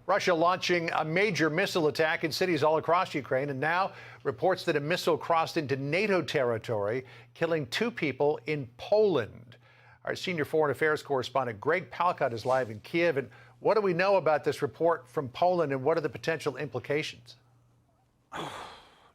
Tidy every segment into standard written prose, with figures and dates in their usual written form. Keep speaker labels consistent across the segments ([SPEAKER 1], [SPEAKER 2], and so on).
[SPEAKER 1] Russia launching a major missile attack in cities all across Ukraine, and now reports that a missile crossed into NATO territory, killing 2 people in Poland. Our senior foreign affairs correspondent Greg Palkot is live in Kiev. And what do we know about this report from Poland, and what are the potential implications?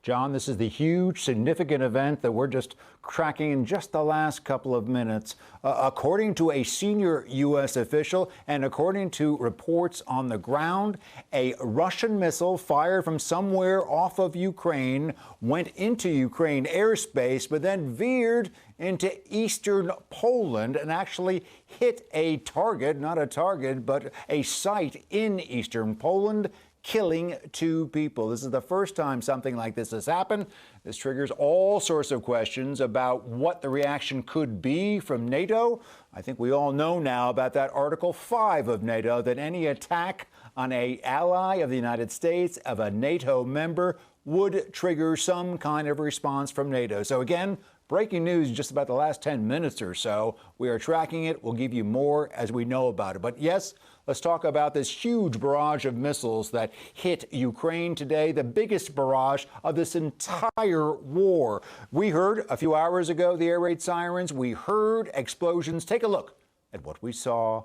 [SPEAKER 2] John, this is the huge, significant event that we're just tracking in just the last couple of minutes. According to a senior U.S. official and according to reports on the ground, a Russian missile fired from somewhere off of Ukraine went into Ukraine airspace, but then veered into eastern Poland and actually hit a target, not a target, but a site in eastern Poland, killing 2 people. This is the first time something like this has happened. This triggers all sorts of questions about what the reaction could be from NATO. I think we all know now about that Article 5 of NATO, that any attack on an ally of the United States, of a NATO member, would trigger some kind of response from NATO. So again, breaking news just about the last 10 minutes or so. We are tracking it. We'll give you more as we know about it. But yes, let's talk about this huge barrage of missiles that hit Ukraine today, the biggest barrage of this entire war. We heard a few hours ago the air raid sirens. We heard explosions. Take a look at what we saw.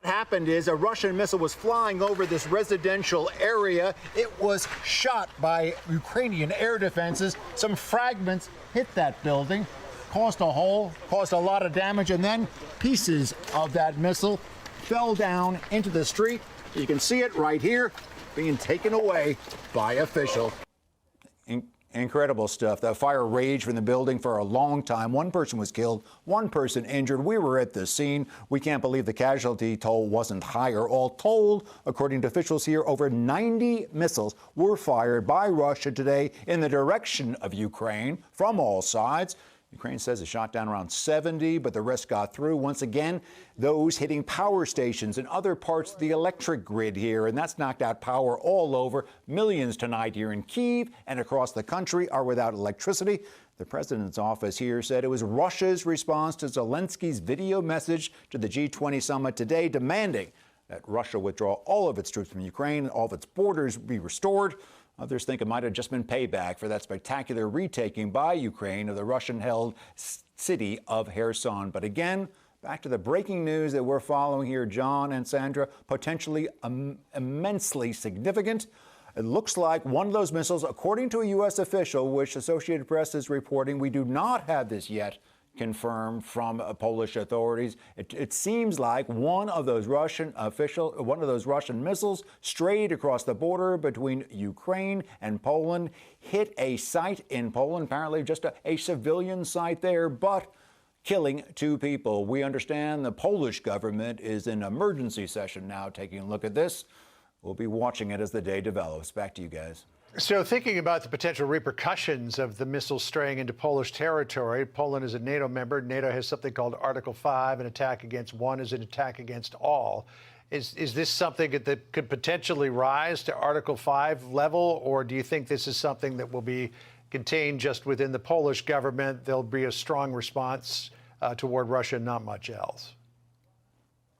[SPEAKER 2] What happened is a Russian missile was flying over this residential area. It was shot by Ukrainian air defenses. Some fragments hit that building, caused a hole, caused a lot of damage, and then pieces of that missile fell down into the street. You can see it right here being taken away by officials. Incredible stuff. The fire raged from the building for a long time. 1 person was killed, 1 person injured. We were at the scene. We can't believe the casualty toll wasn't higher. All told, according to officials here, over 90 missiles were fired by Russia today in the direction of Ukraine from all sides. Ukraine says it shot down around 70, but the rest got through. Once again, those hitting power stations and other parts of the electric grid here, and that's knocked out power all over. Millions tonight here in Kyiv and across the country are without electricity. The president's office here said it was Russia's response to Zelenskyy's video message to the G20 summit today, demanding that Russia withdraw all of its troops from Ukraine and all of its borders be restored. Others think it might have just been payback for that spectacular retaking by Ukraine of the Russian-held city of Kherson. But again, back to the breaking news that we're following here, John and Sandra, potentially immensely significant. It looks like one of those missiles, according to a U.S. official, which Associated Press is reporting, we do not have this yet confirmed from Polish authorities. It seems like one of those Russian missiles strayed across the border between Ukraine and Poland, hit a site in Poland, apparently just a civilian site there, but killing 2 people. We understand the Polish government is in emergency session now taking a look at this. We'll be watching it as the day develops. Back to you guys.
[SPEAKER 1] So thinking about the potential repercussions of the missiles straying into Polish territory, Poland is a NATO member. NATO has something called Article 5. An attack against one is an attack against all. Is this something that could potentially rise to Article 5 level, or do you think this is something that will be contained just within the Polish government? There'll be a strong response toward Russia, not much else.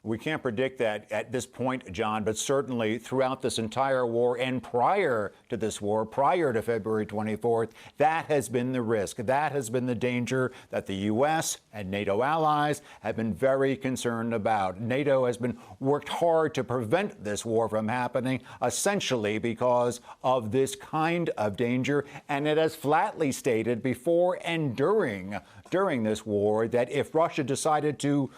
[SPEAKER 2] We can't predict that at this point, John, but certainly throughout this entire war and prior to this war, prior to February 24th, that has been the risk. That has been the danger that the U.S. and NATO allies have been very concerned about. NATO has been worked hard to prevent this war from happening, essentially because of this kind of danger. And it has flatly stated before and during this war that if Russia decided to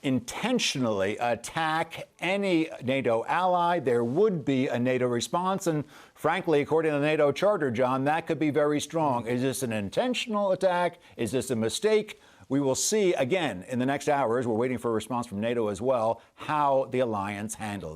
[SPEAKER 2] intentionally attack any NATO ally, there would be a NATO response. And frankly, according to the NATO charter, John, that could be very strong. Is this an intentional attack? Is this a mistake? We will see again in the next hours. We're waiting for a response from NATO as well, how the alliance handles